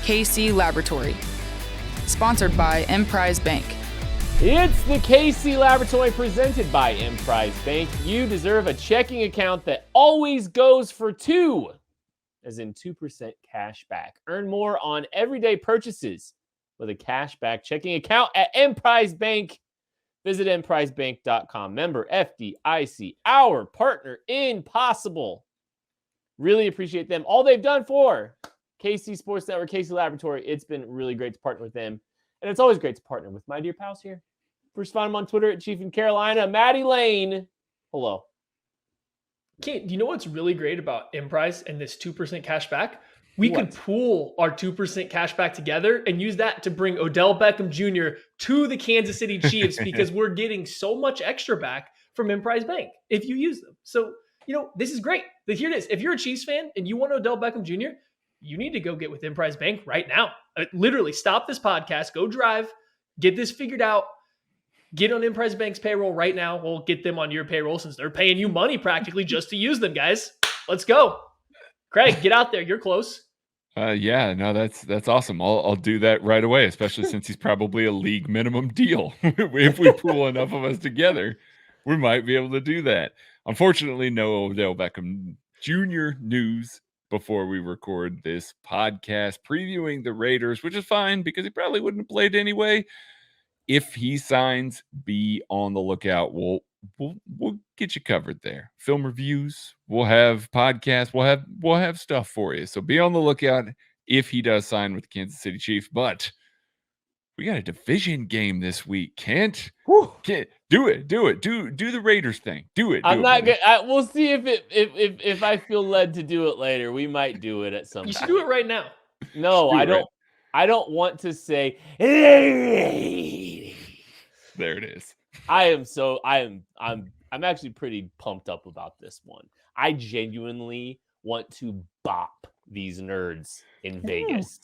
KC Laboratory. Sponsored by Emprise Bank. It's the KC Laboratory presented by Emprise Bank. You deserve a checking account that always goes for 2, as in 2% cash back. Earn more on everyday purchases with a cash back checking account at Emprise Bank. Visit emprisebank.com. Member FDIC, our partner in Possible. Really appreciate them. All they've done for KC Sports Network, KC Laboratory. It's been really great to partner with them. And it's always great to partner with my dear pals here. First, find them on Twitter at Chief in Carolina. Maddie Lane. Hello. Kate, do you know what's really great about Emprise and this 2% cash back? We could pool our 2% cash back together and use that to bring Odell Beckham Jr. to the Kansas City Chiefs because we're getting so much extra back from Emprise Bank if you use them. So, this is great. But here it is. If you're a Chiefs fan and you want Odell Beckham Jr., you need to go get with Emprise Bank right now. Literally, stop this podcast, go drive, get this figured out, get on Emprise Bank's payroll right now. We'll get them on your payroll since they're paying you money practically just to use them, guys. Let's go. Craig, get out there. You're close. That's awesome. I'll do that right away, especially since he's probably a league minimum deal. If we pool enough of us together, we might be able to do that. Unfortunately, no Odell Beckham Jr. news before we record this podcast previewing the Raiders, which is fine because he probably wouldn't have played anyway. If he signs, be on the lookout. We'll get you covered there. Film reviews, we'll have podcasts, we'll have stuff for you. So be on the lookout if he does sign with the Kansas City Chiefs. But we got a division game this week. Kent, do it. Do the Raiders thing. Do it. I'm not good. We'll see if I feel led to do it later. We might do it at some point. You should do it right now. No, I don't. Right. I don't want to say. There it is. I'm actually pretty pumped up about this one. I genuinely want to bop these nerds in Vegas.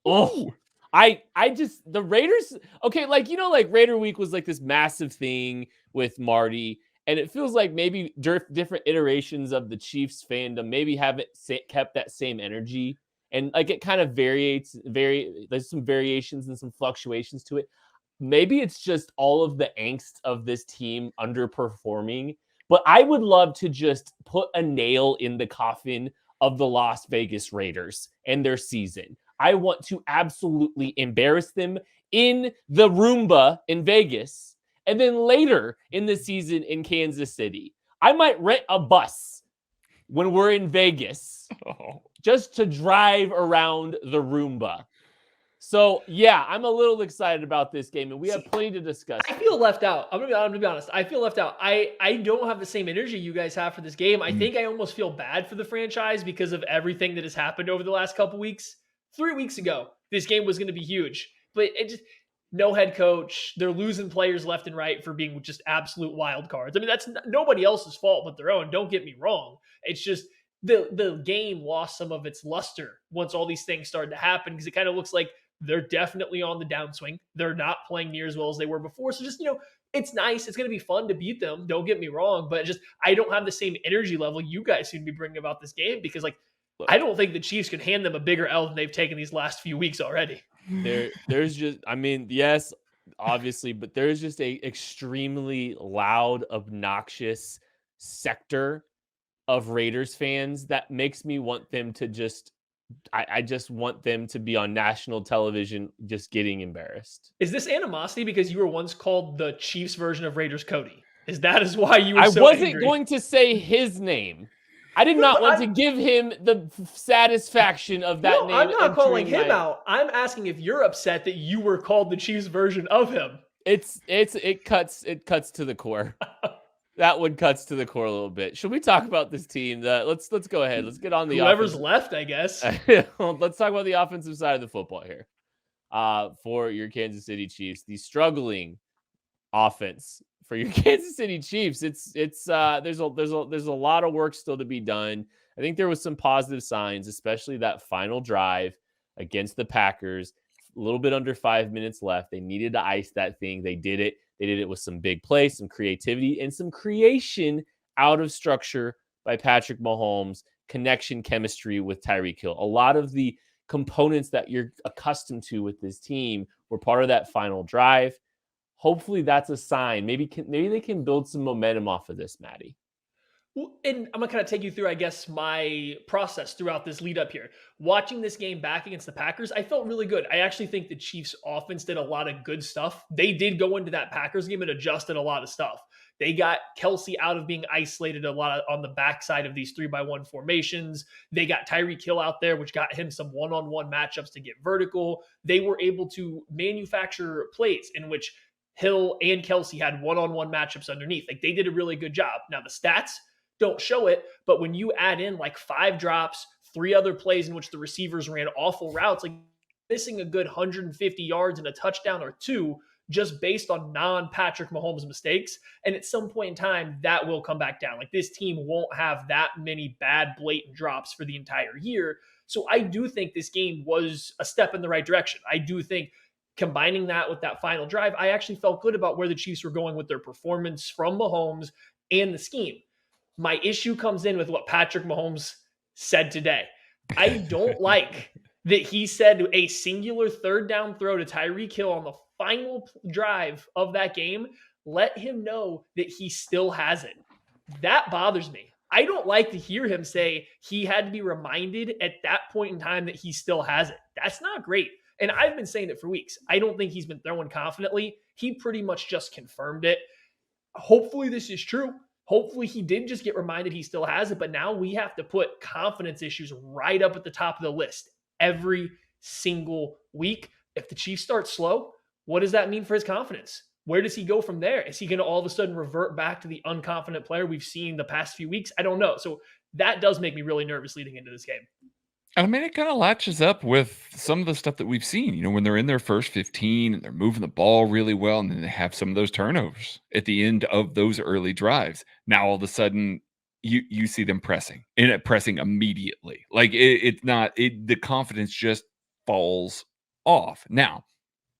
Oh, I just, the Raiders, okay, Raider Week was like this massive thing with Marty, and it feels like maybe different iterations of the Chiefs fandom maybe haven't kept that same energy, and like it kind of there's some variations and some fluctuations to it. Maybe it's just all of the angst of this team underperforming, but I would love to just put a nail in the coffin of the Las Vegas Raiders and their season. I want to absolutely embarrass them in the Roomba in Vegas, and then later in the season in Kansas City. I might rent a bus when we're in Vegas just to drive around the Roomba. So, yeah, I'm a little excited about this game, and we have plenty to discuss. I feel left out. I'm gonna be honest. I feel left out. I don't have the same energy you guys have for this game. I think I almost feel bad for the franchise because of everything that has happened over the last couple weeks. 3 weeks ago, this game was going to be huge, but it just no head coach. They're losing players left and right for being just absolute wild cards. I mean, that's nobody else's fault but their own. Don't get me wrong. It's just the game lost some of its luster once all these things started to happen because it kind of looks like they're definitely on the downswing. They're not playing near as well as they were before. So just, it's nice. It's going to be fun to beat them. Don't get me wrong, but just I don't have the same energy level you guys seem to be bringing about this game because I don't think the Chiefs can hand them a bigger L than they've taken these last few weeks already. There's just, yes, obviously, but there's just a extremely loud, obnoxious sector of Raiders fans that makes me want them to just, I just want them to be on national television just getting embarrassed. Is this animosity because you were once called the Chiefs version of Raiders Cody? Is why you were I so wasn't angry? going to say his name. I did not want to give him the satisfaction of that name. I'm not calling him out. I'm asking if you're upset that you were called the Chiefs version of him. It cuts to the core. That one cuts to the core a little bit. Should we talk about this team? Let's go ahead. Let's get on the whoever's left, I guess. Let's talk about the offensive side of the football here. For your Kansas City Chiefs, the struggling offense for your Kansas City Chiefs. There's a lot of work still to be done. I think there was some positive signs, especially that final drive against the Packers. A little bit under 5 minutes left. They needed to ice that thing. They did it. They did it with some big plays, some creativity, and some creation out of structure by Patrick Mahomes, connection chemistry with Tyreek Hill. A lot of the components that you're accustomed to with this team were part of that final drive. Hopefully that's a sign. Maybe they can build some momentum off of this, Maddie. Well, and I'm going to kind of take you through, I guess, my process throughout this lead up here. Watching this game back against the Packers, I felt really good. I actually think the Chiefs offense did a lot of good stuff. They did go into that Packers game and adjusted a lot of stuff. They got Kelsey out of being isolated a lot on the backside of these 3-by-1 formations. They got Tyreek Hill out there, which got him some one-on-one matchups to get vertical. They were able to manufacture plays in which Hill and Kelsey had one-on-one matchups underneath. Like, they did a really good job. Now, the stats don't show it, but when you add in like 5 drops, 3 other plays in which the receivers ran awful routes, like missing a good 150 yards and a touchdown or 2 just based on non-Patrick Mahomes mistakes. And at some point in time, that will come back down. Like, this team won't have that many bad, blatant drops for the entire year. So I do think this game was a step in the right direction. I do think combining that with that final drive, I actually felt good about where the Chiefs were going with their performance from Mahomes and the scheme. My issue comes in with what Patrick Mahomes said today. I don't like that he said a singular third down throw to Tyreek Hill on the final drive of that game. Let him know that he still has it. That bothers me. I don't like to hear him say he had to be reminded at that point in time that he still has it. That's not great. And I've been saying it for weeks. I don't think he's been throwing confidently. He pretty much just confirmed it. Hopefully this is true. Hopefully he did just get reminded he still has it, but now we have to put confidence issues right up at the top of the list every single week. If the Chiefs start slow, what does that mean for his confidence? Where does he go from there? Is he going to all of a sudden revert back to the unconfident player we've seen the past few weeks? I don't know. So that does make me really nervous leading into this game. I mean, it kind of latches up with some of the stuff that we've seen, you know, when they're in their first 15 and they're moving the ball really well, and then they have some of those turnovers at the end of those early drives. Now, all of a sudden, you see them pressing immediately. Like the confidence just falls off. Now,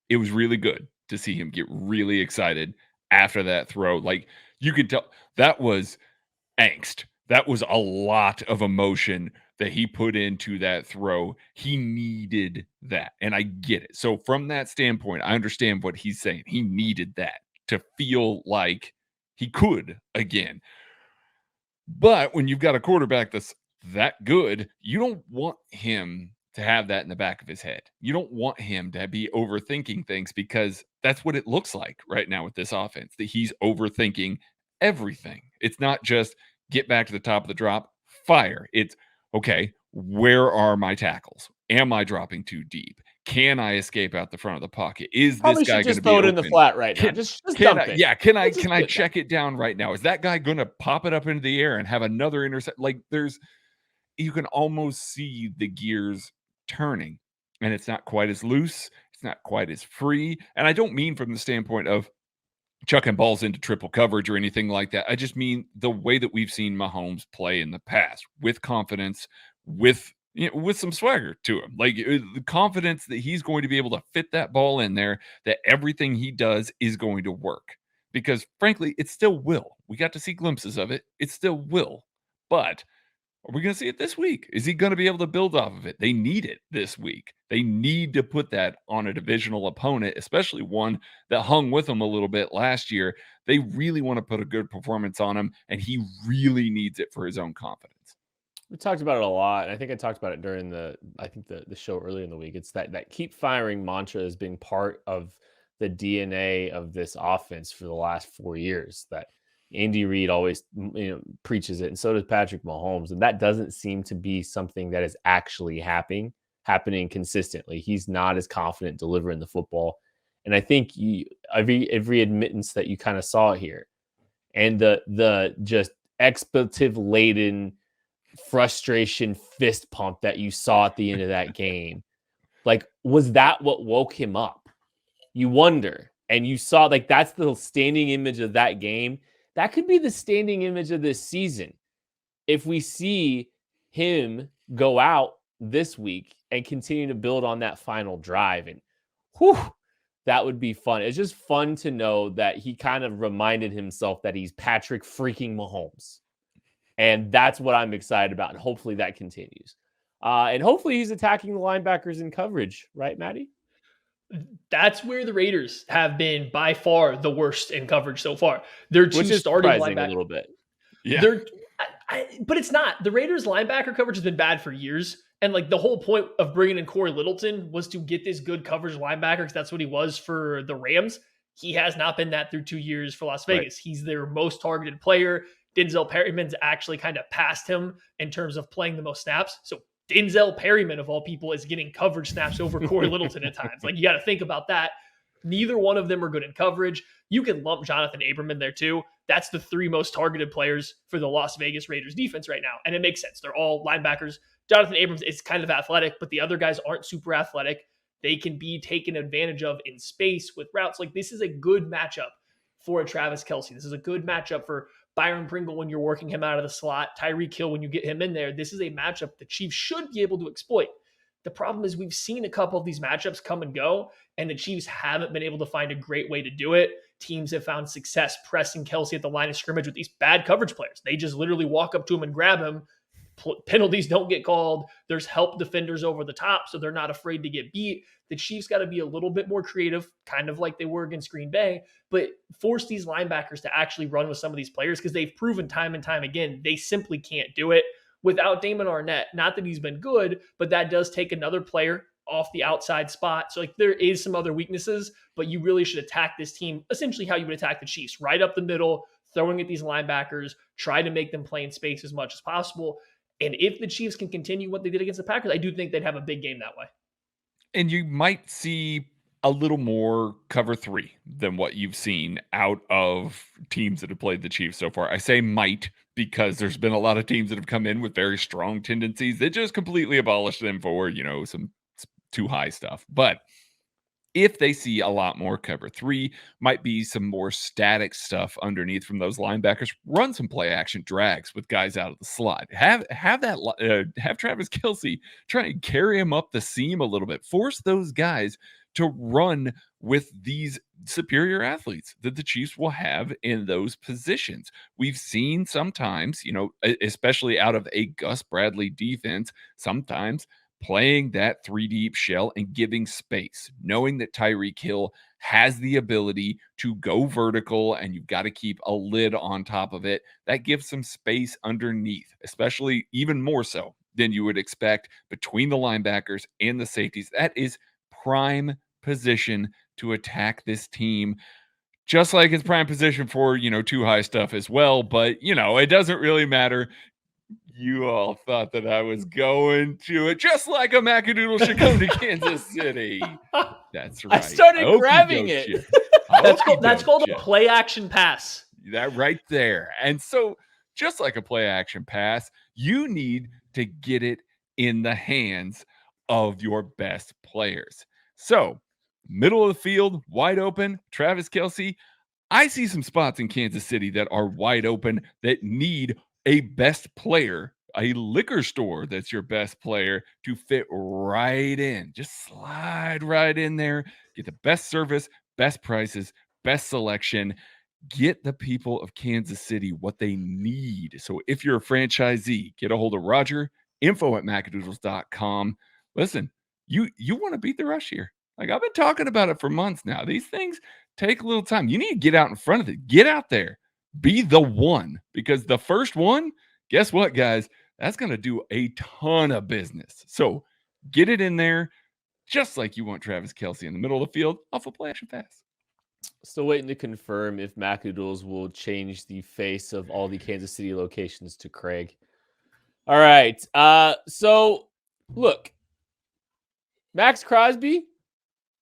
it was really good to see him get really excited after that throw. Like, you could tell that was angst. That was a lot of emotion that he put into that throw. He needed that, and I get it. So from that standpoint, I understand what he's saying. He needed that to feel like he could again. But when you've got a quarterback that's that good, you don't want him to have that in the back of his head. You don't want him to be overthinking things, because that's what it looks like right now with this offense, that he's overthinking everything. It's not just get back to the top of the drop, fire. It's, okay, where are my tackles? Am I dropping too deep? Can I escape out the front of the pocket? Is Probably this guy going to just be throw it open? in the flat right now? Just dump it. Yeah, can I check it down right now? Is that guy going to pop it up into the air and have another intercept? Like, you can almost see the gears turning, and it's not quite as loose. It's not quite as free. And I don't mean from the standpoint of chucking balls into triple coverage or anything like that. I just mean the way that we've seen Mahomes play in the past, with confidence, with some swagger to him, like the confidence that he's going to be able to fit that ball in there, that everything he does is going to work. Because frankly, it still will. We got to see glimpses of it. It still will. But are we going to see it this week? Is he going to be able to build off of it? They need it this week. They need to put that on a divisional opponent, especially one that hung with them a little bit last year. They really want to put a good performance on him, and he really needs it for his own confidence. We talked about it a lot. I think I talked about it during the show earlier in the week. It's that keep firing mantra has been part of the DNA of this offense for the last 4 years. That Andy Reid always preaches it, and so does Patrick Mahomes. And that doesn't seem to be something that is actually happening consistently. He's not as confident delivering the football. And I think every admittance that you kind of saw here, and the just expletive laden frustration fist pump that you saw at the end of that game, like, was that what woke him up? You wonder. And you saw, like, that's the standing image of that game. That could be the standing image of this season. If we see him go out this week and continue to build on that final drive, and that would be fun. It's just fun to know that he kind of reminded himself that he's Patrick freaking Mahomes. And that's what I'm excited about. And hopefully that continues. And hopefully he's attacking the linebackers in coverage, right, Maddie? That's where the Raiders have been by far the worst in coverage so far. Their two Which is starting surprising a linebackers. little bit. Yeah. But it's not. The Raiders linebacker coverage has been bad for years. And like the whole point of bringing in Corey Littleton was to get this good coverage linebacker because that's what he was for the Rams. He has not been that through 2 years for Las Vegas. Right. He's their most targeted player. Denzel Perryman's actually kind of passed him in terms of playing the most snaps. So Denzel Perryman, of all people, is getting coverage snaps over Corey Littleton at times. Like, you got to think about that. Neither one of them are good in coverage. You can lump Jonathan Abram in there too. That's the 3 most targeted players for the Las Vegas Raiders defense right now. And it makes sense. They're all linebackers. Jonathan Abrams is kind of athletic, but the other guys aren't super athletic. They can be taken advantage of in space with routes. Like, this is a good matchup for a Travis Kelsey. This is a good matchup for Byron Pringle when you're working him out of the slot, Tyreek Hill when you get him in there. This is a matchup the Chiefs should be able to exploit. The problem is we've seen a couple of these matchups come and go, and the Chiefs haven't been able to find a great way to do it. Teams have found success pressing Kelsey at the line of scrimmage with these bad coverage players. They just literally walk up to him and grab him. Penalties don't get called. There's help defenders over the top, so they're not afraid to get beat. The Chiefs got to be a little bit more creative, kind of like they were against Green Bay, but force these linebackers to actually run with some of these players because they've proven time and time again they simply can't do it without Damon Arnett. Not that he's been good, but that does take another player off the outside spot. So like there is some other weaknesses, but you really should attack this team essentially how you would attack the Chiefs, right up the middle, throwing at these linebackers, try to make them play in space as much as possible. And if the Chiefs can continue what they did against the Packers, I do think they'd have a big game that way. And you might see a little more cover 3 than what you've seen out of teams that have played the Chiefs so far. I say might because there's been a lot of teams that have come in with very strong tendencies that just completely abolish them for, some too high stuff. But if they see a lot more cover 3, might be some more static stuff underneath from those linebackers. Run some play action drags with guys out of the slot. Have Travis Kelsey try and carry him up the seam a little bit. Force those guys to run with these superior athletes that the Chiefs will have in those positions. We've seen sometimes, especially out of a Gus Bradley defense, sometimes playing that 3 deep shell and giving space, knowing that Tyreek Hill has the ability to go vertical and you've got to keep a lid on top of it. That gives some space underneath, especially even more so than you would expect between the linebackers and the safeties. That is prime position to attack this team. Just like it's prime position for, too high stuff as well. But, it doesn't really matter. You all thought that I was going to it just like a Macadoodle should come to Kansas City. That's right. I started grabbing it. That's called a play action pass. That right there. And so just like a play action pass, you need to get it in the hands of your best players. So middle of the field, wide open, Travis Kelsey. I see some spots in Kansas City that are wide open that need a best player, a liquor store that's your best player to fit right in. Just slide right in there, get the best service, best prices, best selection. Get the people of Kansas City what they need. So if you're a franchisee, get a hold of Roger, info@macadoodles.com. Listen, you want to beat the rush here. Like I've been talking about it for months now. These things take a little time. You need to get out in front of it. Get out there. Be the one, because the first one, guess what, guys? That's going to do a ton of business. So get it in there, just like you want Travis Kelsey in the middle of the field off a play action pass. Still waiting to confirm if Macadoodles will change the face of all the Kansas City locations to Craig. All right. So look, Max Crosby,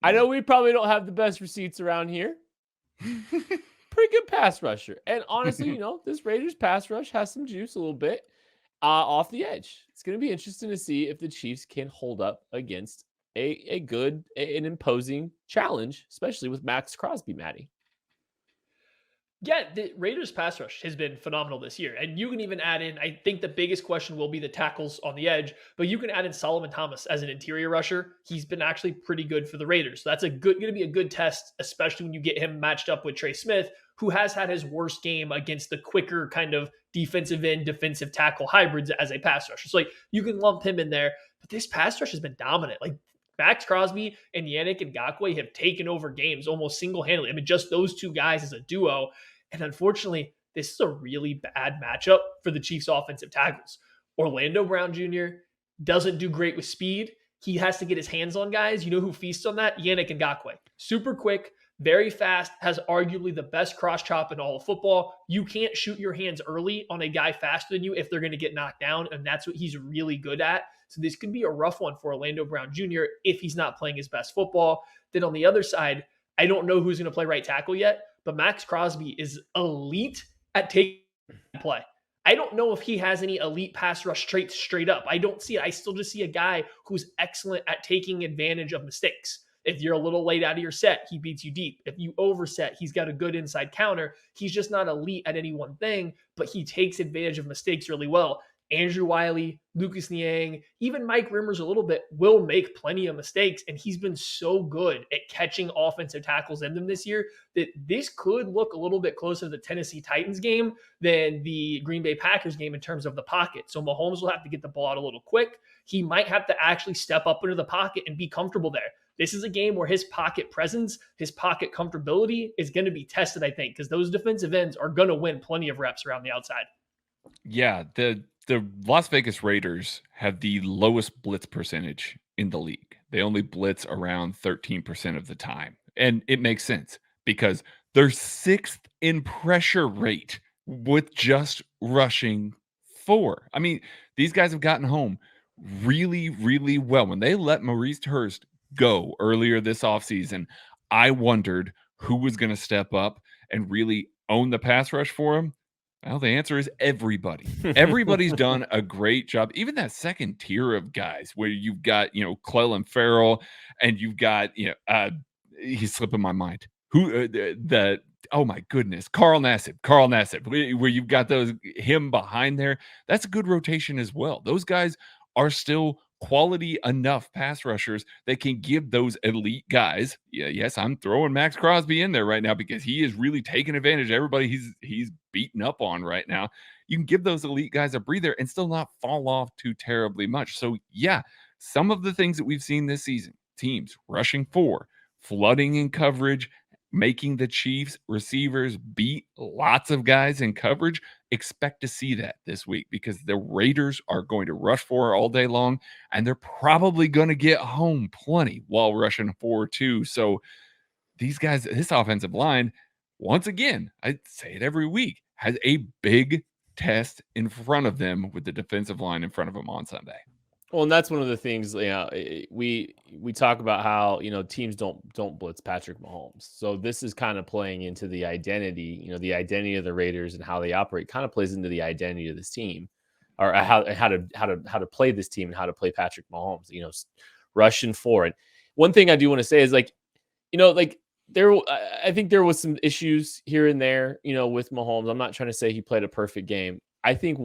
I know we probably don't have the best receipts around here. Pretty good pass rusher. And honestly, this Raiders pass rush has some juice a little bit off the edge. It's going to be interesting to see if the Chiefs can hold up against an imposing challenge, especially with Max Crosby, Maddie. Yeah, the Raiders pass rush has been phenomenal this year. And you can even add in, I think the biggest question will be the tackles on the edge, but you can add in Solomon Thomas as an interior rusher. He's been actually pretty good for the Raiders. So that's going to be a good test, especially when you get him matched up with Trey Smith, who has had his worst game against the quicker kind of defensive end, defensive tackle hybrids as a pass rusher. So like you can lump him in there, but this pass rush has been dominant. Like Max Crosby and Yannick Ngakoue have taken over games almost single-handedly. I mean, just those two guys as a duo. And unfortunately, this is a really bad matchup for the Chiefs offensive tackles. Orlando Brown Jr. doesn't do great with speed. He has to get his hands on guys. You know who feasts on that? Yannick Ngakoue. Super quick, very fast, has arguably the best cross chop in all of football. You can't shoot your hands early on a guy faster than you if they're going to get knocked down, and that's what he's really good at. So this could be a rough one for Orlando Brown Jr. if he's not playing his best football. Then on the other side, I don't know who's going to play right tackle yet, but Max Crosby is elite at taking play. I don't know if he has any elite pass rush traits straight up. I don't see it. I still just see a guy who's excellent at taking advantage of mistakes. If you're a little late out of your set, he beats you deep. If you overset, he's got a good inside counter. He's just not elite at any one thing, but he takes advantage of mistakes really well. Andrew Wiley, Lucas Niang, even Mike Rimmers a little bit will make plenty of mistakes, and he's been so good at catching offensive tackles in them this year that this could look a little bit closer to the Tennessee Titans game than the Green Bay Packers game in terms of the pocket. So Mahomes will have to get the ball out a little quick. He might have to actually step up into the pocket and be comfortable there. This is a game where his pocket presence, his pocket comfortability is going to be tested, I think, because those defensive ends are going to win plenty of reps around the outside. Yeah, the Las Vegas Raiders have the lowest blitz percentage in the league. They only blitz around 13% of the time. And it makes sense because they're 6th in pressure rate with just rushing 4. I mean, these guys have gotten home really, really well. When they let Maurice Hurst go earlier this offseason, I wondered who was going to step up and really own the pass rush for him. Well, the answer is everybody. Everybody's done a great job. Even that second tier of guys where you've got, Clellan Ferrell and you've got, he's slipping my mind. Who oh my goodness, Carl Nassib, where you've got him behind there. That's a good rotation as well. Those guys are still quality enough pass rushers that can give those elite guys. Yeah, yes, I'm throwing Max Crosby in there right now because he is really taking advantage of everybody he's beaten up on right now. You can give those elite guys a breather and still not fall off too terribly much. So yeah, some of the things that we've seen this season, teams rushing 4, flooding in coverage, making the Chiefs receivers beat lots of guys in coverage. Expect to see that this week because the Raiders are going to rush 4 all day long, and they're probably going to get home plenty while rushing 4 too. So these guys, this offensive line, once again, I say it every week, has a big test in front of them with the defensive line in front of them on Sunday. Well, and that's one of the things, we talk about how, teams don't blitz Patrick Mahomes. So this is kind of playing into the identity, the identity of the Raiders and how they operate kind of plays into the identity of this team, or how to play this team and how to play Patrick Mahomes, rushing for it. One thing I do want to say is I think there was some issues here and there, with Mahomes. I'm not trying to say he played a perfect game. I think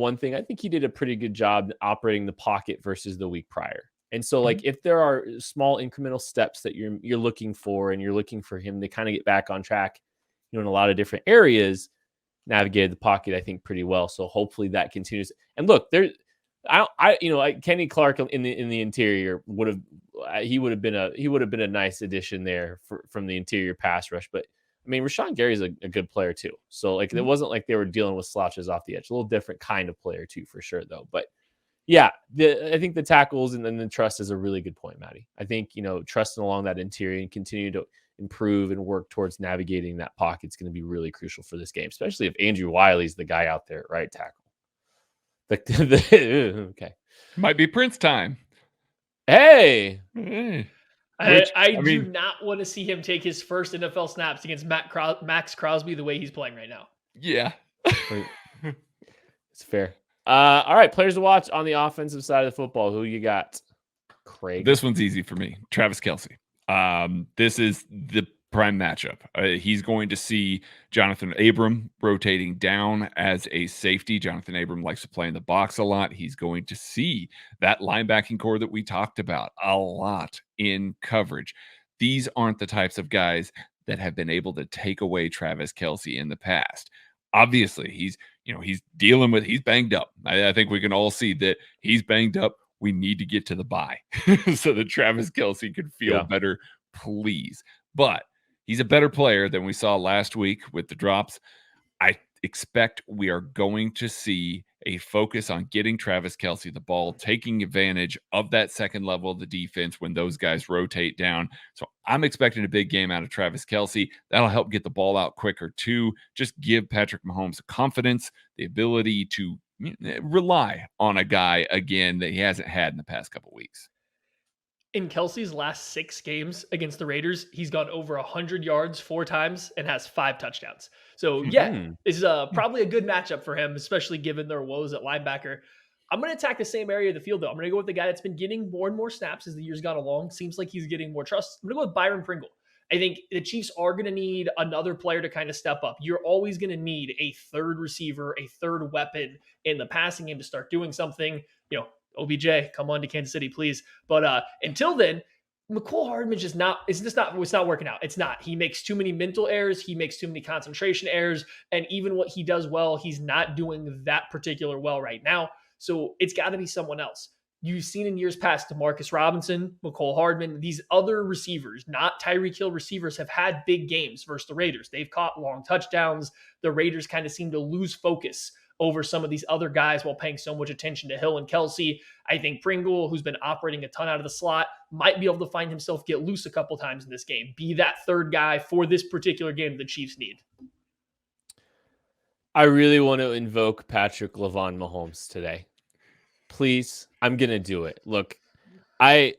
he did a pretty good job operating the pocket versus the week prior. And so if there are small incremental steps that you're looking for and you're looking for him to kind of get back on track, in a lot of different areas, navigated the pocket, I think, pretty well. So hopefully that continues. And look, Kenny Clark in the interior would have been a nice addition there from the interior pass rush. But I mean, Rashawn Gary's a good player too. So it wasn't like they were dealing with slouches off the edge. A little different kind of player too, for sure, though. But yeah, I think the tackles and then the trust is a really good point, Maddie. I think, trusting along that interior and continue to improve and work towards navigating that pocket is going to be really crucial for this game, especially if Andrew Wiley's the guy out there at right tackle. Okay. Might be Prince time. Hey. I do not want to see him take his first NFL snaps against Max Crosby the way he's playing right now. Yeah. It's fair. All right, players to watch on the offensive side of the football. Who you got, Craig? This one's easy for me. Travis Kelsey. This is the prime matchup. He's going to see Jonathan Abram rotating down as a safety. Jonathan Abram likes to play in the box a lot. He's going to see that linebacking core that we talked about a lot in coverage. These aren't the types of guys that have been able to take away Travis Kelsey in the past. Obviously, he's banged up. I think we can all see that he's banged up. We need to get to the bye so that Travis Kelsey could feel better, please. But he's a better player than we saw last week with the drops. I expect we are going to see a focus on getting Travis Kelsey the ball, taking advantage of that second level of the defense when those guys rotate down. So I'm expecting a big game out of Travis Kelsey. That'll help get the ball out quicker too. Just give Patrick Mahomes confidence, the ability to rely on a guy again that he hasn't had in the past couple weeks. In Kelsey's last 6 games against the Raiders, he's gone over 100 yards 4 times and has 5 touchdowns. So this is probably a good matchup for him, especially given their woes at linebacker. I'm going to attack the same area of the field, though. I'm going to go with the guy that's been getting more and more snaps as the years gone along. Seems like he's getting more trust. I'm going to go with Byron Pringle. I think the Chiefs are going to need another player to kind of step up. You're always going to need a third receiver, a third weapon in the passing game to start doing something. OBJ, come on to Kansas City, please. But until then, McCole Hardman's it's not working out. It's not. He makes too many mental errors. He makes too many concentration errors. And even what he does well, he's not doing that particular well right now. So it's got to be someone else. You've seen in years past, DeMarcus Robinson, McCole Hardman, these other receivers, not Tyreek Hill receivers, have had big games versus the Raiders. They've caught long touchdowns. The Raiders kind of seem to lose focus over some of these other guys while paying so much attention to Hill and Kelsey. I think Pringle, who's been operating a ton out of the slot, might be able to find himself get loose a couple times in this game, be that third guy for this particular game the Chiefs need. I really want to invoke Patrick Lavon Mahomes today. Please, I'm going to do it. Look, we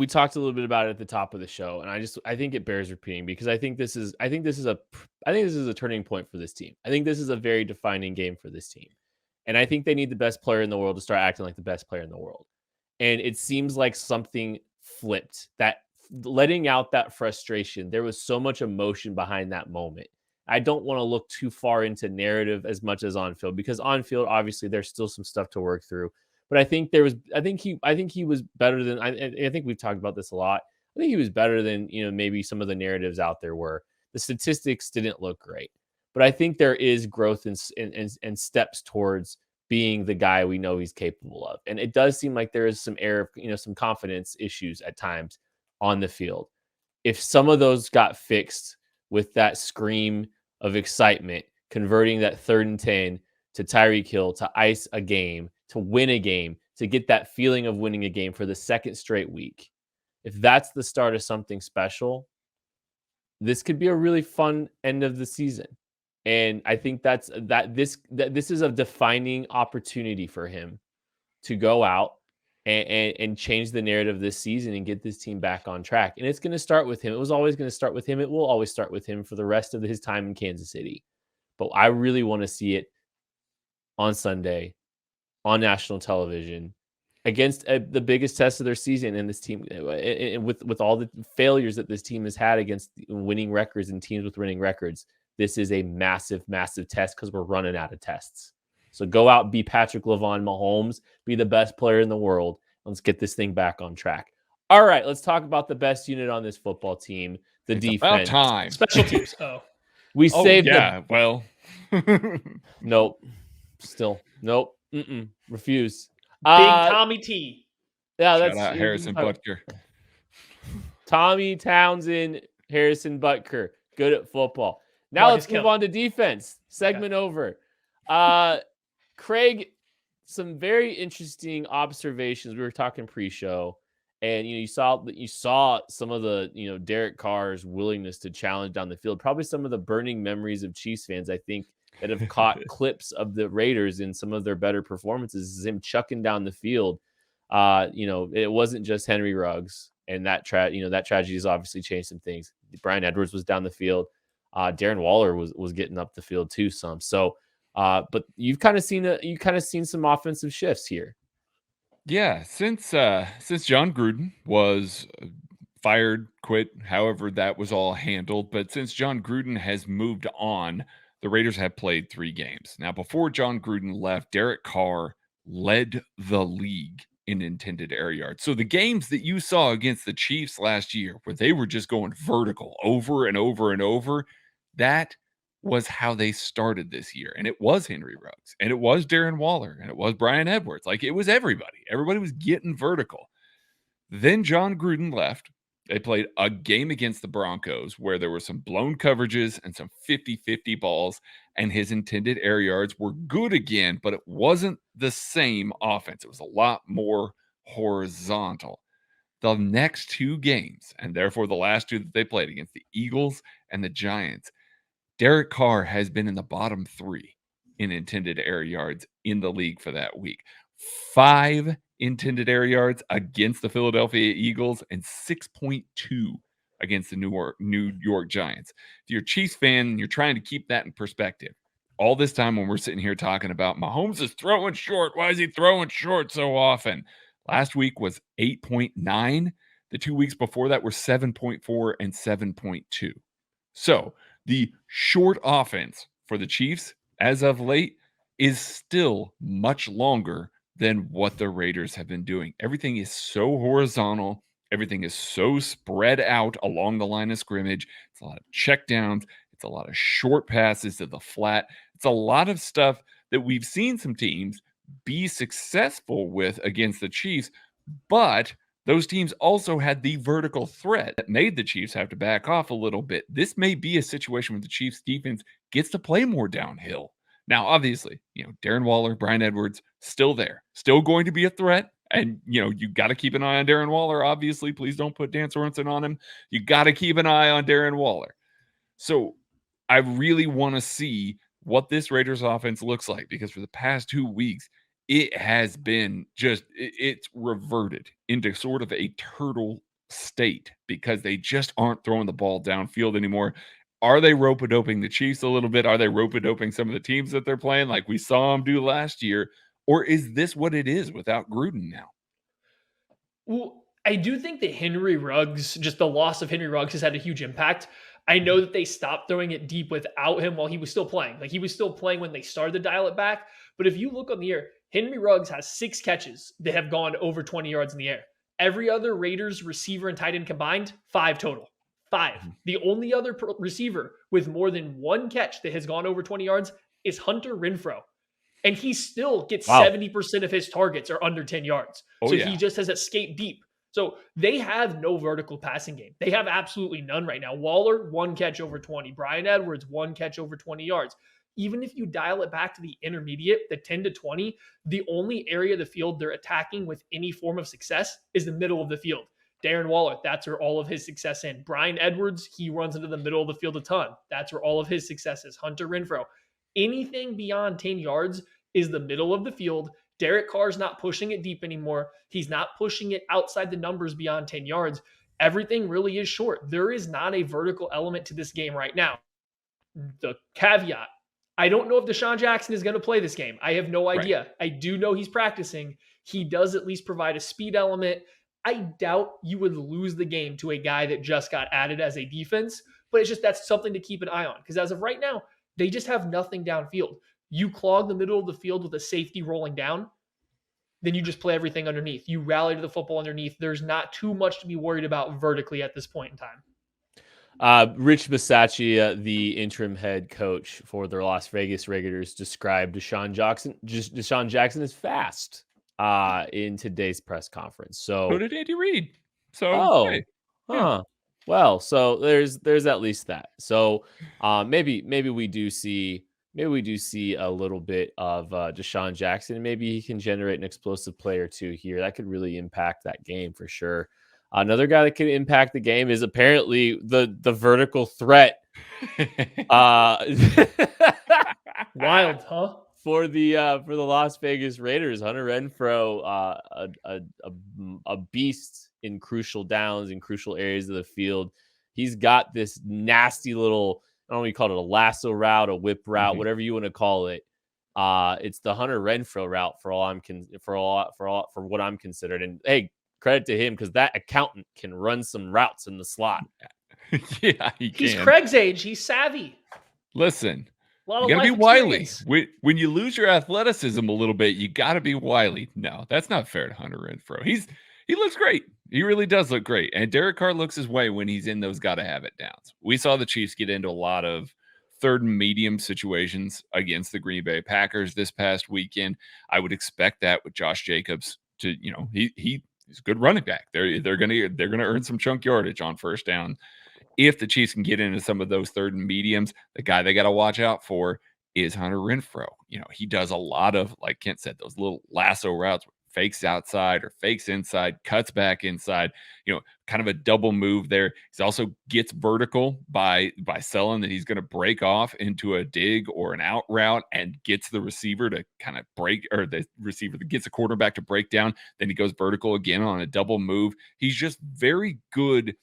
talked a little bit about it at the top of the show, and I think it bears repeating because I think this is a turning point for this team. I think this is a very defining game for this team. And I think they need the best player in the world to start acting like the best player in the world. And it seems like something flipped, that letting out that frustration. There was so much emotion behind that moment. I don't want to look too far into narrative as much as on field, because on field, obviously there's still some stuff to work through. But I think he was better than, I think we've talked about this a lot. I think he was better than, maybe some of the narratives out there were. The statistics didn't look great, but I think there is growth and steps towards being the guy we know he's capable of. And it does seem like there is some some confidence issues at times on the field. If some of those got fixed with that scream of excitement, converting that 3rd and 10 to Tyreek Hill to ice a game, to win a game, to get that feeling of winning a game for the 2nd straight week. If that's the start of something special, this could be a really fun end of the season. And I think this is a defining opportunity for him to go out and change the narrative this season and get this team back on track. And it's going to start with him. It was always going to start with him. It will always start with him for the rest of his time in Kansas City. But I really want to see it on Sunday on national television against the biggest test of their season, and this team with all the failures that this team has had against winning records and teams with winning records. This is a massive, massive test because we're running out of tests. So go out, be Patrick Lavon Mahomes, be the best player in the world. Let's get this thing back on track. All right, let's talk about the best unit on this football team, the defense. About time. Special teams. We saved them. Well. Nope. Still. Nope. Refuse. Big Tommy T. Yeah, Shout that's out Harrison Butker. Tommy Townsend, Harrison Butker. Good at football. Now let's move on to defense. Segment over. Craig, some very interesting observations. We were talking pre-show, and you saw some of the Derek Carr's willingness to challenge down the field. Probably some of the burning memories of Chiefs fans, I think, that have caught clips of the Raiders in some of their better performances, is him chucking down the field. It wasn't just Henry Ruggs, and that tragedy has obviously changed some things. Brian Edwards was down the field. Darren Waller was getting up the field too some. So, but you've kind of seen some offensive shifts here. Yeah, since John Gruden was fired, quit, however that was all handled, but since John Gruden has moved on, the Raiders have played 3 games. Now, before John Gruden left, Derek Carr led the league in intended air yards. So the games that you saw against the Chiefs last year, where they were just going vertical over and over and over, that was how they started this year. And it was Henry Ruggs, and it was Darren Waller, and it was Brian Edwards. Like, it was everybody. Everybody was getting vertical. Then John Gruden left. They played a game against the Broncos where there were some blown coverages and some 50-50 balls, and his intended air yards were good again, but it wasn't the same offense. It was a lot more horizontal. The next two games, and therefore the last two that they played against the Eagles and the Giants, Derek Carr has been in the bottom 3 in intended air yards in the league for that week. 5 intended air yards against the Philadelphia Eagles and 6.2 against the New York Giants. If you're a Chiefs fan and you're trying to keep that in perspective, all this time when we're sitting here talking about Mahomes is throwing short, why is he throwing short so often? Last week was 8.9. The 2 weeks before that were 7.4 and 7.2. So the short offense for the Chiefs as of late is still much longer than what the Raiders have been doing. Everything is so horizontal. Everything is so spread out along the line of scrimmage. It's a lot of checkdowns. It's a lot of short passes to the flat. It's a lot of stuff that we've seen some teams be successful with against the Chiefs, but those teams also had the vertical threat that made the Chiefs have to back off a little bit. This may be a situation where the Chiefs defense gets to play more downhill. Now, obviously, Darren Waller, Brian Edwards, still there, still going to be a threat. And, you got to keep an eye on Darren Waller. Obviously, please don't put Dan Swanson on him. You got to keep an eye on Darren Waller. So I really want to see what this Raiders offense looks like, because for the past 2 weeks, it has been it's reverted into sort of a turtle state because they just aren't throwing the ball downfield anymore. Are they rope-a-doping the Chiefs a little bit? Are they rope-a-doping some of the teams that they're playing like we saw them do last year? Or is this what it is without Gruden now? Well, I do think that Henry Ruggs, just the loss of Henry Ruggs, has had a huge impact. I know that they stopped throwing it deep without him while he was still playing. Like, he was still playing when they started to dial it back. But if you look on the air, Henry Ruggs has 6 catches that have gone over 20 yards in the air. Every other Raiders receiver and tight end combined, 5 total. 5. The only other receiver with more than 1 catch that has gone over 20 yards is Hunter Renfro. And he still gets 70% of his targets are under 10 yards. He just has escaped deep. So they have no vertical passing game. They have absolutely none right now. Waller, 1 catch over 20. Brian Edwards, 1 catch over 20 yards. Even if you dial it back to the intermediate, the 10 to 20, the only area of the field they're attacking with any form of success is the middle of the field. Darren Waller, that's where all of his success in. Brian Edwards, he runs into the middle of the field a ton. That's where all of his success is. Hunter Renfro. Anything beyond 10 yards is the middle of the field. Derek Carr's not pushing it deep anymore. He's not pushing it outside the numbers beyond 10 yards. Everything really is short. There is not a vertical element to this game right now. The caveat, I don't know if Deshaun Jackson is going to play this game. I have no idea. Right. I do know he's practicing. He does at least provide a speed element. I doubt you would lose the game to a guy that just got added as a defense, but it's just that's something to keep an eye on, because as of right now, they just have nothing downfield. You clog the middle of the field with a safety rolling down, then you just play everything underneath. You rally to the football underneath. There's not too much to be worried about vertically at this point in time. Rich Bisaccia, the interim head coach for the Las Vegas Raiders, described Deshaun Jackson as fast in today's press conference. So did Andy Reid. So well, so there's at least that. So maybe we do see a little bit of Deshaun Jackson, and maybe he can generate an explosive play or two here. That could really impact that game for sure. Another guy that can impact the game is apparently the vertical threat. Wild, huh? For the Las Vegas Raiders, Hunter Renfro, a beast in crucial downs, in crucial areas of the field. He's got this nasty little, I don't know what you call it, a lasso route, a whip route, whatever you want to call it. It's the Hunter Renfro route for what I'm considered. And hey, credit to him, because that accountant can run some routes in the slot. Yeah, he can. He's Craig's age. He's savvy. Listen, A lot You of got to life be wily. experience. When you lose your athleticism a little bit, you got to be wily. No, that's not fair to Hunter Renfro. He looks great. He really does look great. And Derek Carr looks his way when he's in those gotta have it downs. We saw the Chiefs get into a lot of third and medium situations against the Green Bay Packers this past weekend. I would expect that with Josh Jacobs to, he's a good running back. They're gonna earn some chunk yardage on first down. If the Chiefs can get into some of those third and mediums, the guy they got to watch out for is Hunter Renfro. He does a lot of, like Kent said, those little lasso routes, fakes outside or fakes inside, cuts back inside, kind of a double move there. He also gets vertical by selling that he's going to break off into a dig or an out route and gets the receiver to kind of break, or the receiver that gets a quarterback to break down. Then he goes vertical again on a double move. He's just very good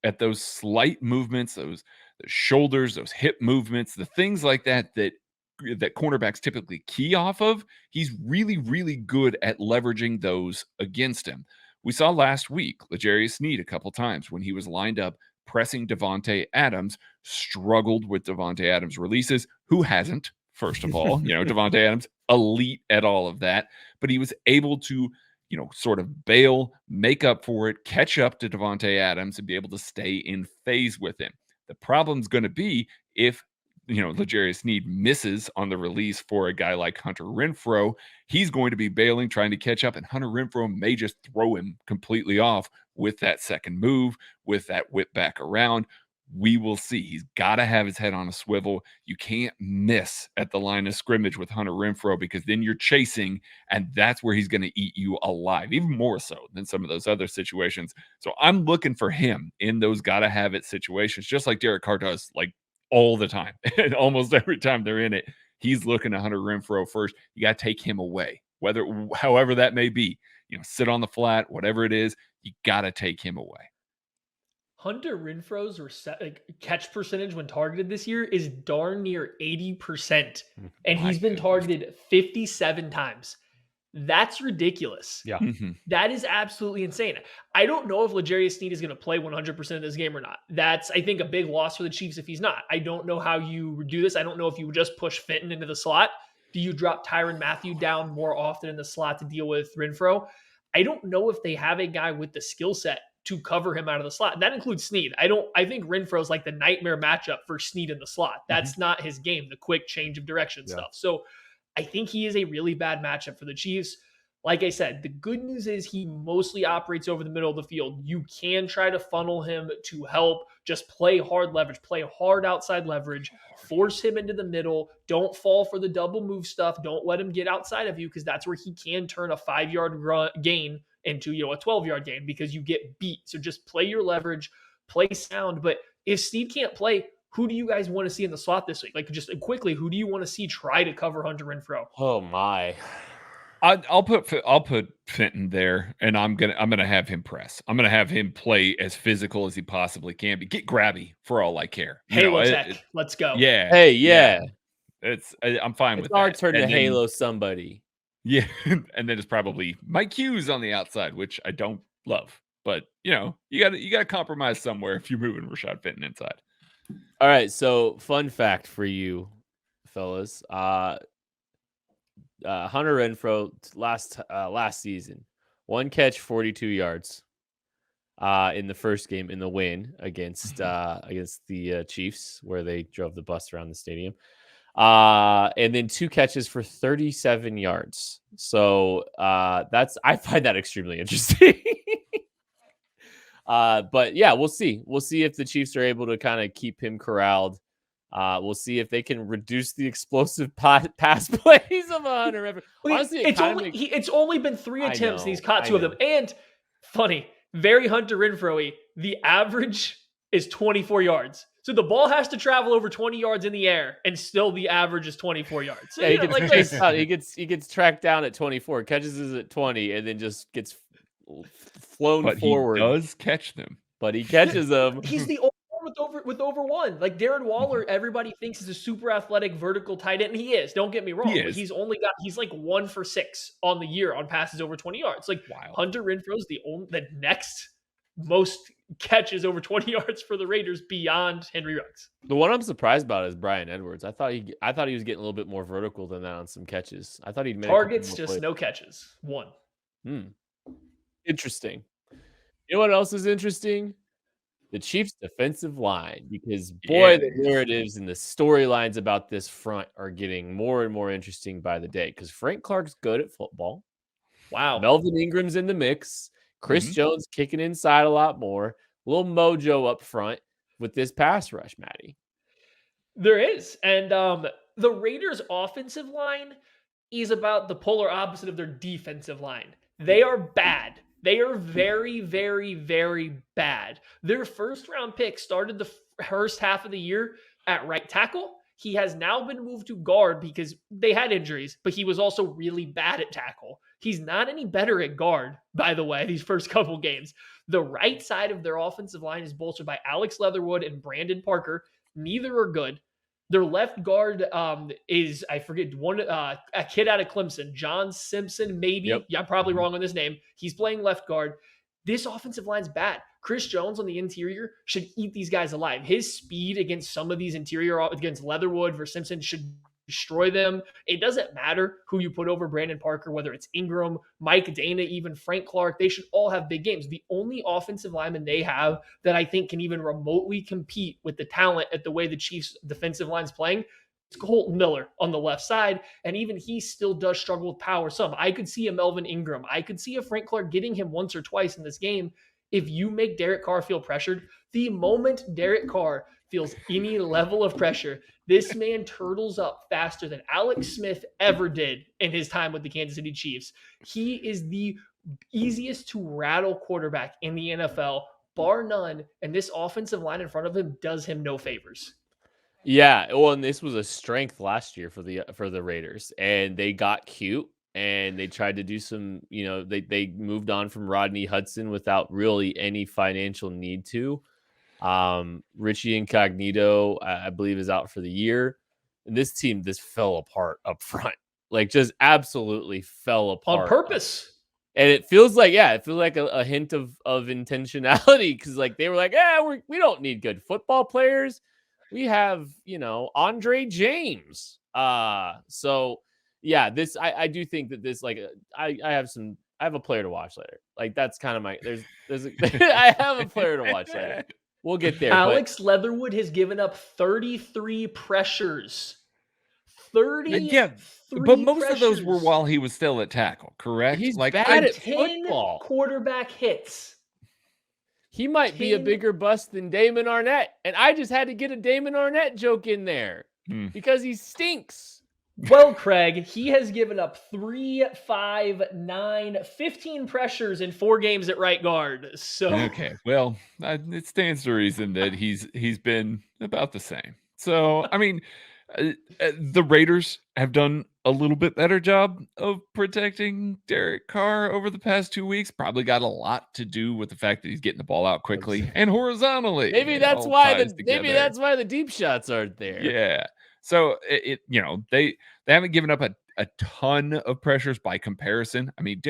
at those slight movements, those shoulders, those hip movements, the things like that cornerbacks typically key off of. He's really, really good at leveraging those against him. We saw last week L'Jarius Sneed a couple times when he was lined up pressing Davante Adams, struggled with Davante Adams releases. Who hasn't? First of all, Davante Adams, elite at all of that, but he was able to sort of bail, make up for it, catch up to Davante Adams, and be able to stay in phase with him. The problem's going to be if, L'Jarius Sneed misses on the release for a guy like Hunter Renfro, he's going to be bailing, trying to catch up, and Hunter Renfro may just throw him completely off with that second move, with that whip back around. We will see. He's got to have his head on a swivel. You can't miss at the line of scrimmage with Hunter Renfro, because then you're chasing, and that's where he's going to eat you alive, even more so than some of those other situations. So I'm looking for him in those gotta have it situations, just like Derek Carr does, like all the time. And almost every time they're in it, he's looking at Hunter Renfro first. You got to take him away, however that may be. Sit on the flat, whatever it is, you got to take him away. Hunter Renfro's catch percentage when targeted this year is darn near 80%. And he's been targeted 57 times. That's ridiculous. Yeah. Mm-hmm. That is absolutely insane. I don't know if L'Jarius Sneed is going to play 100% of this game or not. That's, I think, a big loss for the Chiefs if he's not. I don't know how you do this. I don't know if you just push Fenton into the slot. Do you drop Tyrann Mathieu down more often in the slot to deal with Renfro? I don't know if they have a guy with the skill set to cover him out of the slot. And that includes Sneed. I think Renfro's like the nightmare matchup for Sneed in the slot. That's not his game, the quick change of direction stuff. So I think he is a really bad matchup for the Chiefs. Like I said, the good news is he mostly operates over the middle of the field. You can try to funnel him to help. Just play hard leverage, play hard outside leverage, force him into the middle. Don't fall for the double move stuff. Don't let him get outside of you, because that's where he can turn a 5-yard gain into a 12-yard gain because you get beat. So just play your leverage, play sound. But if Sneed can't play, who do you guys want to see in the slot this week? Like, just quickly, who do you want to see try to cover Hunter Renfro? Oh my. I'll put Fenton there, and I'm gonna have him press. I'm gonna have him play as physical as he possibly can, but get grabby for all I care. Halo Tech, let's go. Yeah. Hey, yeah. I'm fine with that. It's our turn to Halo somebody. Yeah, and then it's probably Mike Hughes on the outside, which I don't love, but you gotta compromise somewhere if you're moving Rashad Fenton inside. All right, so fun fact for you, fellas. Hunter Renfro last season, 1 catch, 42 yards in the first game in the win against the Chiefs, where they drove the bus around the stadium, and then 2 catches for 37 yards. So I find that extremely interesting. But yeah, we'll see if the Chiefs are able to kind of keep him corralled. We'll see if they can reduce the explosive pass plays of Hunter Renfro. Honestly, it's only been 3 attempts and he's caught 2 of them. And funny, very Hunter Renfro-y, the average is 24 yards. So the ball has to travel over 20 yards in the air, and still the average is 24 yards. So, yeah, he gets tracked down at 24, catches his at 20, and then just gets flown forward. He does catch them. But he catches them. He's the only one with over 1. Like Darren Waller, everybody thinks is a super athletic vertical tight end, and he is. Don't get me wrong. But he's like 1 for 6 on the year on passes over 20 yards. Like, wow. Hunter Renfro's the next most catches over 20 yards for the Raiders beyond Henry Ruggs. The one I'm surprised about is Brian Edwards. I thought he was getting a little bit more vertical than that on some catches. I thought he'd made Targets, a couple more just plays. no catches. 1. Interesting. You know what else is interesting? The Chiefs' defensive line, because boy, the narratives and the storylines about this front are getting more and more interesting by the day. Because Frank Clark's good at football. Wow. Melvin Ingram's in the mix. Chris Jones kicking inside a lot more. A little mojo up front with this pass rush, Maddie. There is. And the Raiders' offensive line is about the polar opposite of their defensive line. They are bad. They are very, very, very bad. Their first-round pick started the first half of the year at right tackle. He has now been moved to guard because they had injuries, but he was also really bad at tackle. He's not any better at guard, by the way, these first couple games. The right side of their offensive line is bolstered by Alex Leatherwood and Brandon Parker. Neither are good. Their left guard is, I forget, a kid out of Clemson, John Simpson, maybe. Yep. Yeah, I'm probably wrong on this name. He's playing left guard. This offensive line's bad. Chris Jones on the interior should eat these guys alive. His speed against some of these interior, against Leatherwood versus Simpson, should destroy them. It doesn't matter who you put over Brandon Parker, whether it's Ingram, Mike Dana, even Frank Clark. They should all have big games. The only offensive lineman they have that I think can even remotely compete with the talent at the way the Chiefs' defensive line's playing is Colton Miller on the left side. And even he still does struggle with power some. I could see a Melvin Ingram. I could see a Frank Clark getting him once or twice in this game. If you make Derek Carr feel pressured, the moment Derek Carr feels any level of pressure, this man turtles up faster than Alex Smith ever did in his time with the Kansas City Chiefs. He is the easiest to rattle quarterback in the NFL, bar none, and this offensive line in front of him does him no favors. Yeah, well, and this was a strength last year for the Raiders, and they got cute. And they tried to do some, they moved on from Rodney Hudson without really any financial need to. Richie Incognito, I believe, is out for the year. And this team, this fell apart up front. Like, just absolutely fell apart. On purpose. And it feels like a hint of intentionality. Because, like, they were like, we don't need good football players. We have, Andre James. So... yeah, I do think that this, like, I have a player to watch later. Like, that's kind of I have a player to watch later. We'll get there. Alex Leatherwood has given up 33 pressures. 33 yeah, but most pressures. of those were while he was still at tackle, correct? He's like bad at 10 football. Quarterback hits. He might be a bigger bust than Damon Arnett. And I just had to get a Damon Arnett joke in there because he stinks. Well, Craig, he has given up 3, 5, 9, 15 pressures in 4 games at right guard. So okay, well, it stands to reason that he's been about the same. So, I mean, the Raiders have done a little bit better job of protecting Derek Carr over the past 2 weeks. Probably got a lot to do with the fact that he's getting the ball out quickly and horizontally. Maybe that's why the deep shots aren't there. Yeah. So they haven't given up a ton of pressures by comparison. I mean,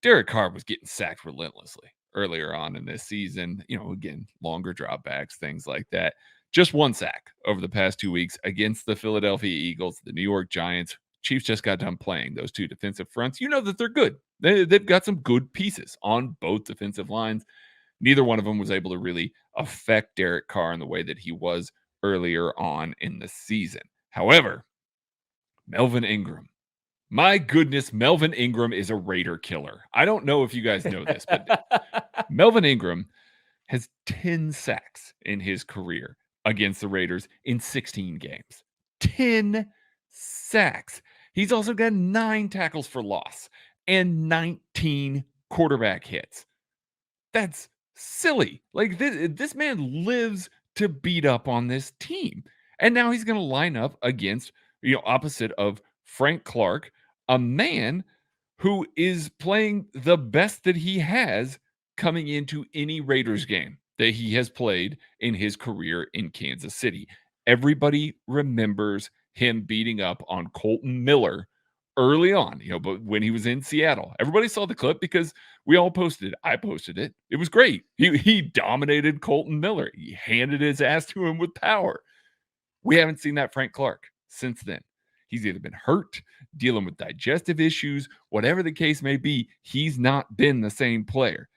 Derek Carr was getting sacked relentlessly earlier on in this season. Again, longer dropbacks, things like that. Just 1 sack over the past 2 weeks against the Philadelphia Eagles, the New York Giants. Chiefs just got done playing those 2 defensive fronts. You know that they're good. They've got some good pieces on both defensive lines. Neither one of them was able to really affect Derek Carr in the way that he was earlier on in the season. However, Melvin Ingram. My goodness, Melvin Ingram is a Raider killer. I don't know if you guys know this, but Melvin Ingram has 10 sacks in his career against the Raiders in 16 games. 10 sacks. He's also got 9 tackles for loss and 19 quarterback hits. That's silly. Like, this man lives to beat up on this team. And now he's going to line up against, opposite of Frank Clark, a man who is playing the best that he has coming into any Raiders game that he has played in his career in Kansas City. Everybody remembers him beating up on Colton Miller early on, but when he was in Seattle, everybody saw the clip because we all posted it. I posted it. It was great. He dominated Colton Miller. He handed his ass to him with power. We haven't seen that Frank Clark since then. He's either been hurt, dealing with digestive issues, whatever the case may be. He's not been the same player.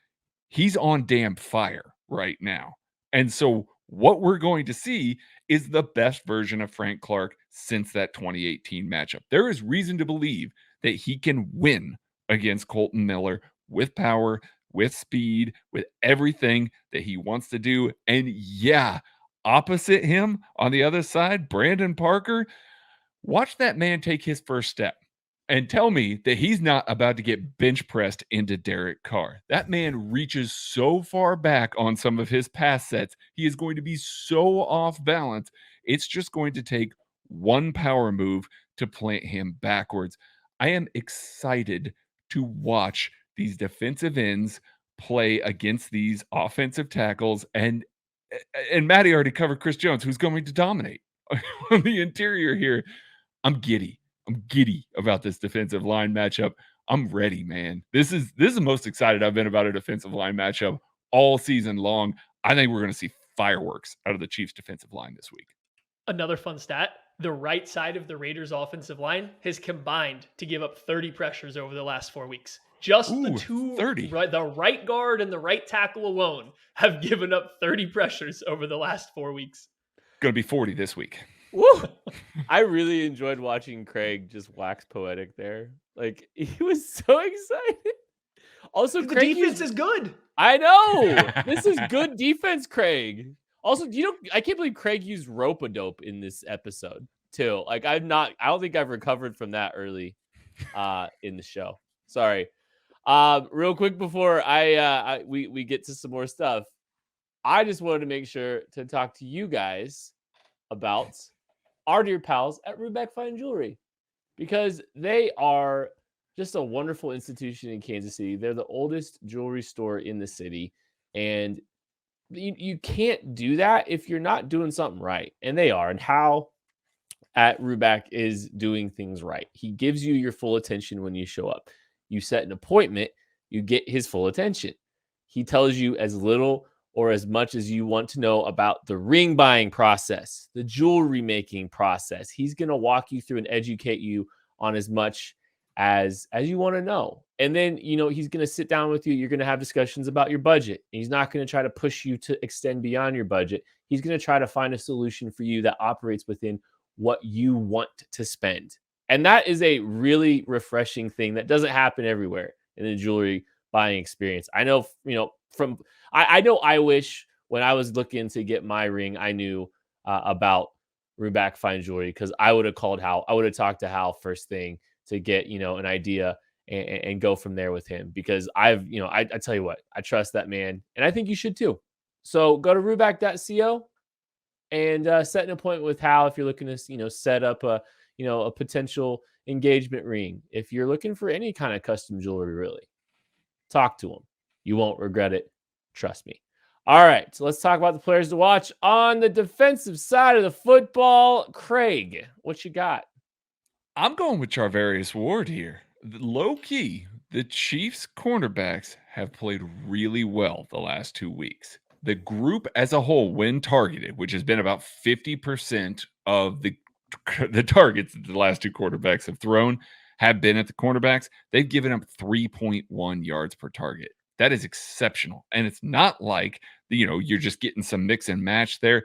He's on damn fire right now. And so what we're going to see is the best version of Frank Clark since that 2018 matchup. There is reason to believe that he can win against Colton Miller with power, with speed, with everything that he wants to do. And yeah, opposite him on the other side, Brandon Parker, watch that man take his first step and tell me that he's not about to get bench pressed into Derek Carr. That man reaches so far back on some of his pass sets. He is going to be so off balance. It's just going to take one power move to plant him backwards. I am excited to watch these defensive ends play against these offensive tackles. And Maddie already covered Chris Jones, who's going to dominate on the interior here. I'm giddy about this defensive line matchup. I'm ready, man. This is the most excited I've been about a defensive line matchup all season long. I think we're going to see fireworks out of the Chiefs defensive line this week. Another fun stat, the right side of the Raiders offensive line has combined to give up 30 pressures over the last 4 weeks. Just the two, 30. The right guard and the right tackle alone have given up 30 pressures over the last 4 weeks. Going to be 40 this week. Woo! I really enjoyed watching Craig just wax poetic there. Like, he was so excited. Also, The Craig defense is good. I know. This is good defense, Craig. Also, I can't believe Craig used rope-a-dope in this episode too. Like, I don't think I've recovered from that early in the show. Sorry. Real quick before we get to some more stuff, I just wanted to make sure to talk to you guys about our dear pals at Rubeck Fine Jewelry, because they are just a wonderful institution in Kansas City. They're the oldest jewelry store in the city, and you can't do that if you're not doing something right. And they are. And Hal at Rubeck is doing things right. He gives you your full attention when you show up. You set an appointment, you get his full attention. He tells you as little or as much as you want to know about the ring buying process, the jewelry making process. He's going to walk you through and educate you on as much as you want to know. And then, he's going to sit down with you. You're going to have discussions about your budget. And he's not going to try to push you to extend beyond your budget. He's going to try to find a solution for you that operates within what you want to spend. And that is a really refreshing thing that doesn't happen everywhere in the jewelry buying experience. I know, I wish when I was looking to get my ring, I knew about Rubeck Fine Jewelry, because I would have called Hal. I would have talked to Hal first thing to get, an idea and go from there with him, because I tell you what, I trust that man, and I think you should too. So go to rubeck.co and set an appointment with Hal if you're looking to, set up a potential engagement ring. If you're looking for any kind of custom jewelry, really, talk to him. You won't regret it. Trust me. All right, so let's talk about the players to watch on the defensive side of the football. Craig, what you got? I'm going with Charvarius Ward here. Low key, the Chiefs cornerbacks have played really well the last 2 weeks. The group as a whole, when targeted, which has been about 50% of the targets that the last two quarterbacks have thrown, have been at the cornerbacks. They've given up 3.1 yards per target. That is exceptional. And it's not like, you're just getting some mix and match there.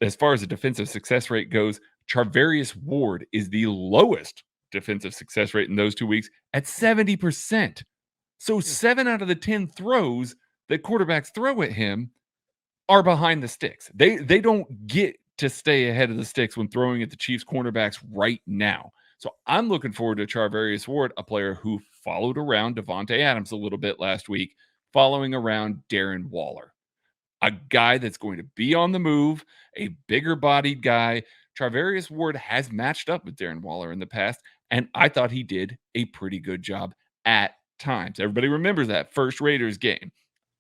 As far as the defensive success rate goes, Charvarius Ward is the lowest defensive success rate in those 2 weeks at 70%. So 7 out of the 10 throws that quarterbacks throw at him are behind the sticks. They don't get to stay ahead of the sticks when throwing at the Chiefs cornerbacks right now. So I'm looking forward to Charvarius Ward, a player who followed around Devontae Adams a little bit last week, following around Darren Waller, a guy that's going to be on the move, a bigger bodied guy. Charvarius Ward has matched up with Darren Waller in the past, and I thought he did a pretty good job at times. Everybody remembers that first Raiders game.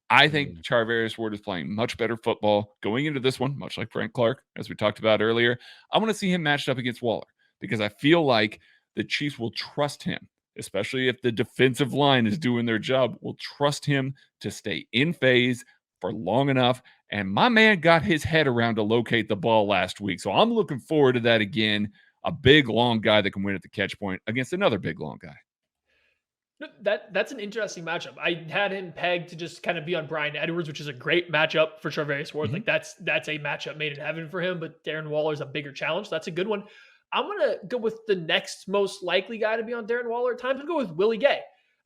I think Charvarius Ward is playing much better football going into this one, much like Frank Clark, as we talked about earlier. I want to see him matched up against Waller, because I feel like the Chiefs will trust him, especially if the defensive line is doing their job, will trust him to stay in phase for long enough. And my man got his head around to locate the ball last week. So I'm looking forward to that again. A big, long guy that can win at the catch point against another big, long guy. That's an interesting matchup. I had him pegged to just kind of be on Brian Edwards, which is a great matchup for Charvarius Ward. Like that's a matchup made in heaven for him, but Darren Waller is a bigger challenge. That's a good one. I'm going to go with the next most likely guy to be on Darren Waller at times. I'll go with Willie Gay.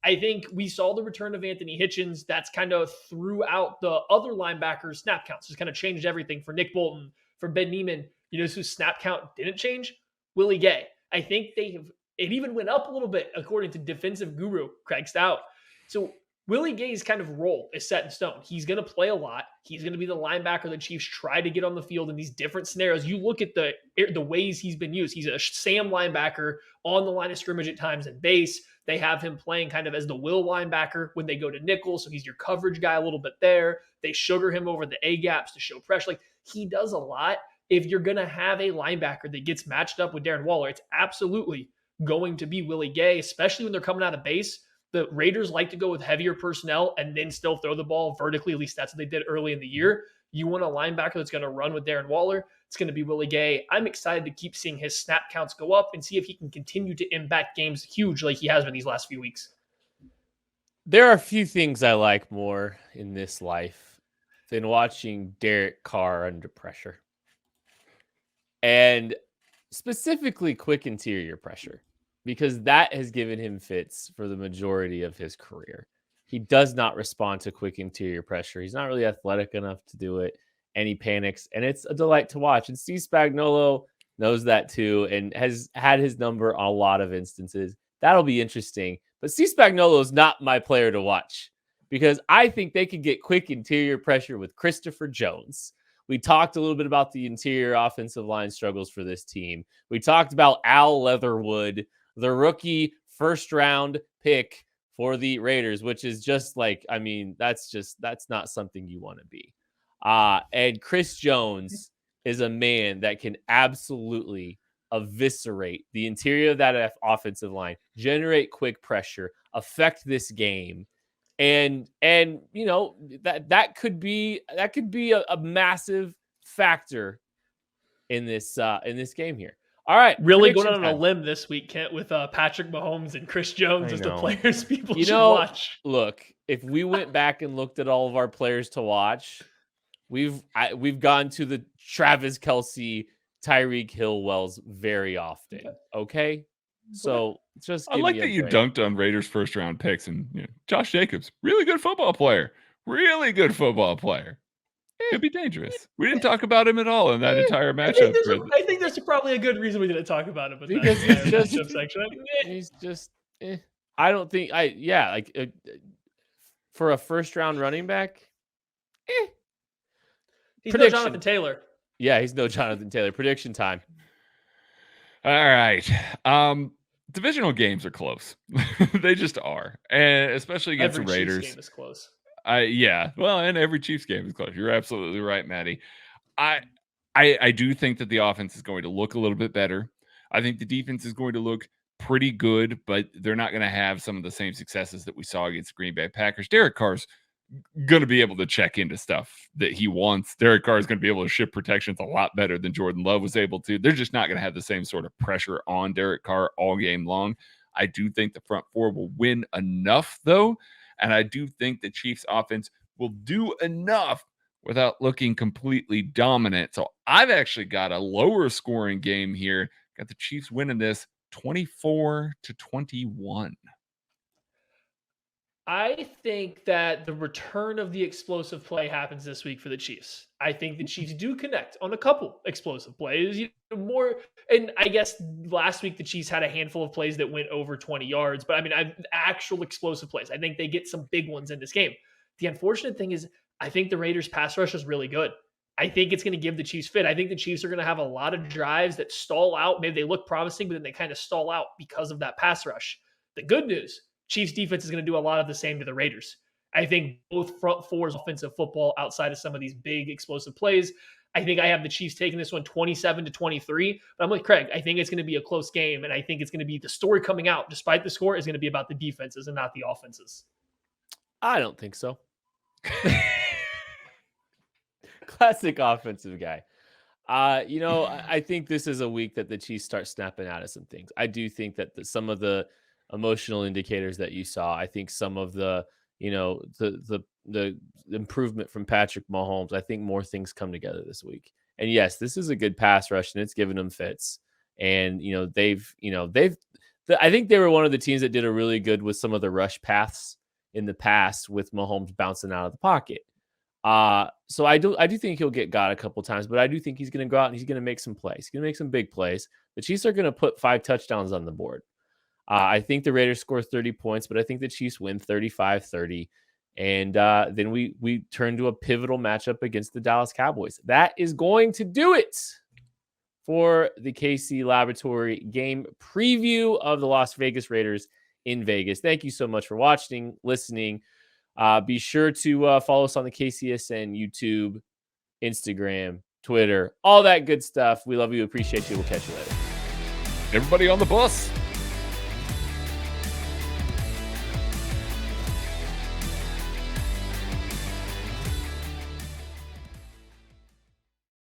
I think we saw the return of Anthony Hitchens. That's kind of throughout the other linebackers' snap counts. Just kind of changed everything for Nick Bolton, for Ben Neiman. You know whose snap count didn't change? Willie Gay. I think it even went up a little bit, according to defensive guru Craig Stout. So Willie Gay's kind of role is set in stone. He's going to play a lot. He's going to be the linebacker the Chiefs try to get on the field in these different scenarios. You look at the ways he's been used. He's a Sam linebacker on the line of scrimmage at times in base. They have him playing kind of as the will linebacker when they go to nickel. So he's your coverage guy a little bit there. They sugar him over the A gaps to show pressure. Like he does a lot. If you're going to have a linebacker that gets matched up with Darren Waller, it's absolutely going to be Willie Gay, especially when they're coming out of base. The Raiders like to go with heavier personnel and then still throw the ball vertically. At least that's what they did early in the year. You want a linebacker that's going to run with Darren Waller. It's going to be Willie Gay. I'm excited to keep seeing his snap counts go up and see if he can continue to impact games huge like he has been these last few weeks. There are a few things I like more in this life than watching Derek Carr under pressure. And specifically quick interior pressure, because that has given him fits for the majority of his career. He does not respond to quick interior pressure. He's not really athletic enough to do it, and he panics, and it's a delight to watch. And Steve Spagnuolo knows that too and has had his number on a lot of instances. That'll be interesting. But Steve Spagnuolo is not my player to watch because I think they could get quick interior pressure with Christopher Jones. We talked a little bit about the interior offensive line struggles for this team. We talked about Al Leatherwood, the rookie first-round pick for the Raiders, which is just like, I mean, that's not something you want to be. And Chris Jones is a man that can absolutely eviscerate the interior of that offensive line, generate quick pressure, affect this game. And you know, that could be a massive factor in this game here. All right, really going on a limb this week, Kent, with Patrick Mahomes and Chris Jones as the players people should watch. Look, if we went back and looked at all of our players to watch, we've gone to the Travis Kelsey, Tyreek Hill wells very often. Okay. So just I like that you dunked on Raiders first round picks and Josh Jacobs, really good football player. Could be dangerous. We didn't talk about him at all in that entire matchup. I think there's probably a good reason we didn't talk about him, but because he's just I don't think for a first round running back. He's no Jonathan Taylor. Yeah, he's no Jonathan Taylor. Prediction time. All right. Divisional games are close. They just are. And especially against the Raiders. Chiefs game is close. Yeah. Well, and every Chiefs game is close. You're absolutely right, Maddie. I do think that the offense is going to look a little bit better. I think the defense is going to look pretty good, but they're not going to have some of the same successes that we saw against the Green Bay Packers. Derek Carr's going to be able to check into stuff that he wants. Derek Carr is going to be able to ship protections a lot better than Jordan Love was able to. They're just not going to have the same sort of pressure on Derek Carr all game long. I do think the front four will win enough, though, and I do think the Chiefs offense will do enough without looking completely dominant. So I've actually got a lower scoring game here. Got the Chiefs winning this 24-21. I think that the return of the explosive play happens this week for the Chiefs. I think the Chiefs do connect on a couple explosive plays. More, and I guess last week the Chiefs had a handful of plays that went over 20 yards. But I mean, actual explosive plays. I think they get some big ones in this game. The unfortunate thing is, I think the Raiders' pass rush is really good. I think it's going to give the Chiefs fit. I think the Chiefs are going to have a lot of drives that stall out. Maybe they look promising, but then they kind of stall out because of that pass rush. The good news, Chiefs defense is going to do a lot of the same to the Raiders. I think both front fours offensive football outside of some of these big explosive plays. I think I have the Chiefs taking this one 27-23. But I'm with Craig. I think it's going to be a close game. And I think it's going to be the story coming out, despite the score, is going to be about the defenses and not the offenses. I don't think so. Classic offensive guy. I think this is a week that the Chiefs start snapping out of some things. I do think that some of the emotional indicators that you saw, I think some of the improvement from Patrick Mahomes, I think more things come together this week. And yes, this is a good pass rush, and it's giving them fits. And I think they were one of the teams that did a really good with some of the rush paths in the past with Mahomes bouncing out of the pocket. So I do think he'll get got a couple times, but I do think he's going to go out and he's going to make some plays. He's going to make some big plays. The Chiefs are going to put 5 touchdowns on the board. I think the Raiders score 30 points, but I think the Chiefs win 35-30. And then we turn to a pivotal matchup against the Dallas Cowboys. That is going to do it for the KC Laboratory game preview of the Las Vegas Raiders in Vegas. Thank you so much for watching, listening. Be sure to follow us on the KCSN YouTube, Instagram, Twitter, all that good stuff. We love you. Appreciate you. We'll catch you later. Everybody on the bus.